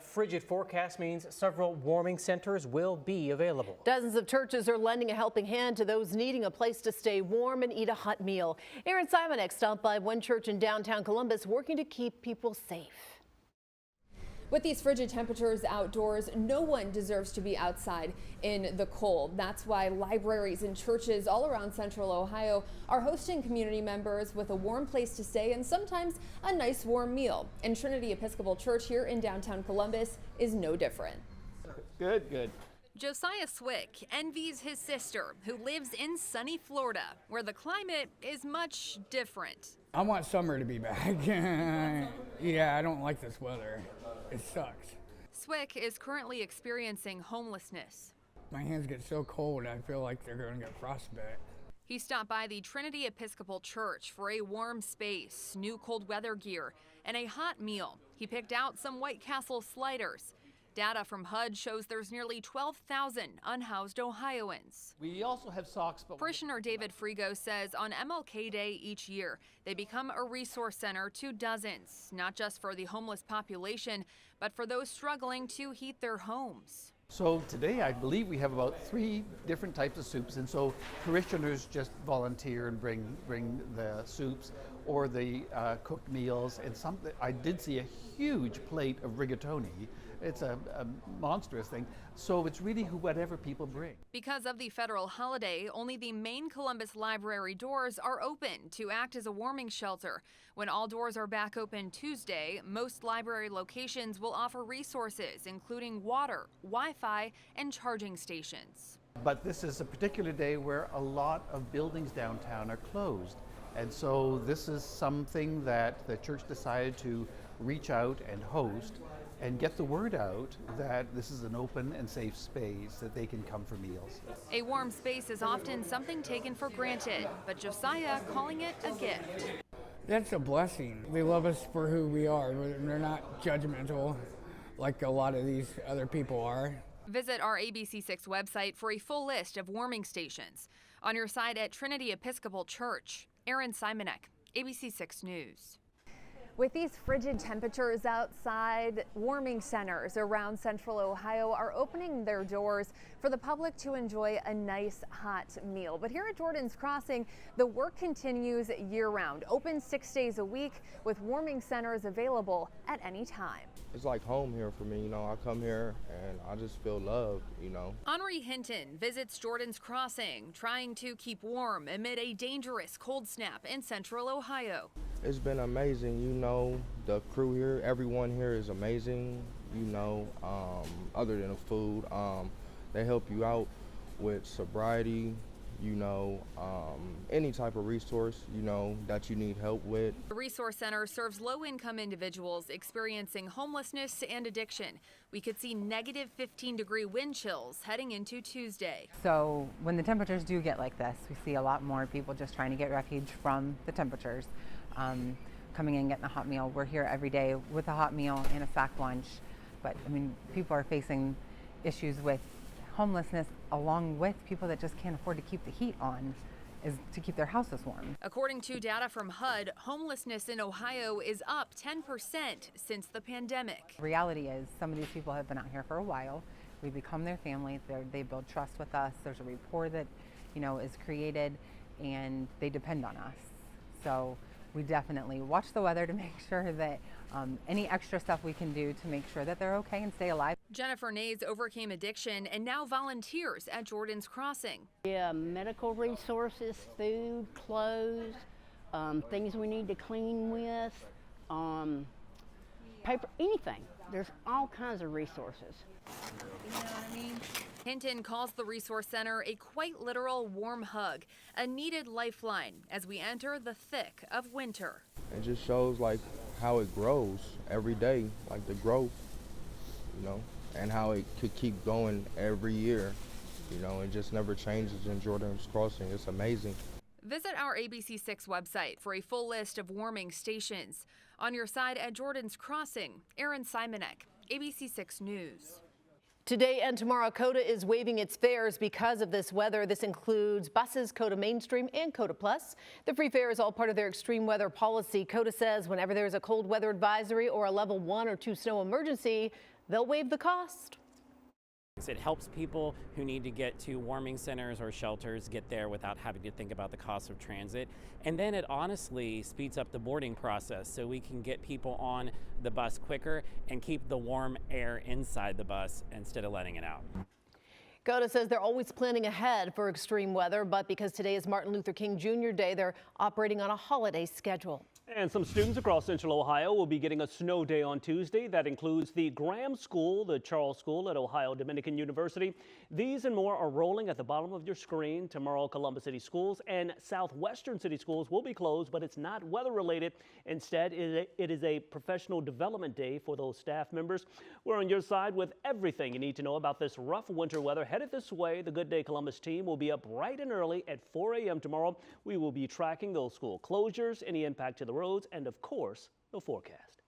that frigid forecast means several warming centers will be available. Dozens of churches are lending a helping hand to those needing a place to stay warm and eat a hot meal. Aaron Simonek stopped by one church in downtown Columbus working to keep people safe. With these frigid temperatures outdoors, no one deserves to be outside in the cold. That's why libraries and churches all around Central Ohio are hosting community members with a warm place to stay and sometimes a nice warm meal. And Trinity Episcopal Church here in downtown Columbus is no different. Good, good. Josiah Swick envies his sister, who lives in sunny Florida, where the climate is much different. I want summer to be back. Yeah, I don't like this weather. It sucks. Swick is currently experiencing homelessness. My hands get so cold, I feel like they're going to get frostbite. He stopped by the Trinity Episcopal Church for a warm space, new cold weather gear, and a hot meal. He picked out some White Castle sliders. Data from HUD shows there's nearly 12,000 unhoused Ohioans. We also have socks, but Parishioner David Frigo says on MLK Day each year, they become a resource center to dozens, not just for the homeless population, but for those struggling to heat their homes. So today I believe we have about 3 different types of soups, and so parishioners just volunteer and bring the soups or the cooked meals. And I did see a huge plate of rigatoni. It's a monstrous thing. So it's really whatever people bring. Because of the federal holiday, only the main Columbus Library doors are open to act as a warming shelter. When all doors are back open Tuesday, most library locations will offer resources, including water, Wi-Fi, and charging stations. But this is a particular day where a lot of buildings downtown are closed. And so this is something that the church decided to reach out and host and get the word out that this is an open and safe space that they can come for meals. A warm space is often something taken for granted, but Josiah calling it a gift. That's a blessing. They love us for who we are. They're not judgmental like a lot of these other people are. Visit our ABC6 website for a full list of warming stations. On your side at Trinity Episcopal Church, Aaron Simonek, ABC6 News. With these frigid temperatures outside, warming centers around Central Ohio are opening their doors for the public to enjoy a nice hot meal. But here at Jordan's Crossing, the work continues year-round, open 6 days a week with warming centers available at any time. It's like home here for me, I come here and I just feel loved, J'anre Hinton visits Jordan's Crossing, trying to keep warm amid a dangerous cold snap in Central Ohio. It's been amazing, the crew here, everyone here is amazing, other than the food. They help you out with sobriety, any type of resource, that you need help with. The Resource Center serves low-income individuals experiencing homelessness and addiction. We could see negative 15-degree wind chills heading into Tuesday. So when the temperatures do get like this, we see a lot more people just trying to get refuge from the temperatures, coming in, getting a hot meal. We're here every day with a hot meal and a sack lunch. But people are facing issues with homelessness, along with people that just can't afford to keep the heat on, is to keep their houses warm. According to data from HUD, homelessness in Ohio is up 10% since the pandemic. The reality is some of these people have been out here for a while. We become their family. They build trust with us. There's a rapport that is created, and they depend on us. So we definitely watch the weather to make sure that any extra stuff we can do to make sure that they're okay and stay alive. Jennifer Nays overcame addiction and now volunteers at Jordan's Crossing. Yeah, medical resources, food, clothes, things we need to clean with, paper, anything. There's all kinds of resources. You know what I mean? Hinton calls the Resource Center a quite literal warm hug, a needed lifeline as we enter the thick of winter. It just shows how it grows every day, the growth, and how it could keep going every year. It just never changes in Jordan's Crossing. It's amazing. Visit our ABC6 website for a full list of warming stations. On your side at Jordan's Crossing, Aaron Simonek, ABC6 News. Today and tomorrow, COTA is waiving its fares because of this weather. This includes buses, COTA Mainstream, and COTA Plus. The free fare is all part of their extreme weather policy. COTA says whenever there is a cold weather advisory or a level 1 or 2 snow emergency, they'll waive the cost. It helps people who need to get to warming centers or shelters get there without having to think about the cost of transit. And then it honestly speeds up the boarding process so we can get people on the bus quicker and keep the warm air inside the bus instead of letting it out. COTA says they're always planning ahead for extreme weather, but because today is Martin Luther King Jr. Day, they're operating on a holiday schedule. And some students across Central Ohio will be getting a snow day on Tuesday. That includes the Graham School, the Charles School at Ohio Dominican University. These and more are rolling at the bottom of your screen. Tomorrow, Columbus City Schools and Southwestern City Schools will be closed, but it's not weather related. Instead, it is a professional development day for those staff members. We're on your side with everything you need to know about this rough winter weather headed this way. The Good Day Columbus team will be up bright and early at 4 a.m. tomorrow. We will be tracking those school closures, any impact to the roads, and of course, the forecast.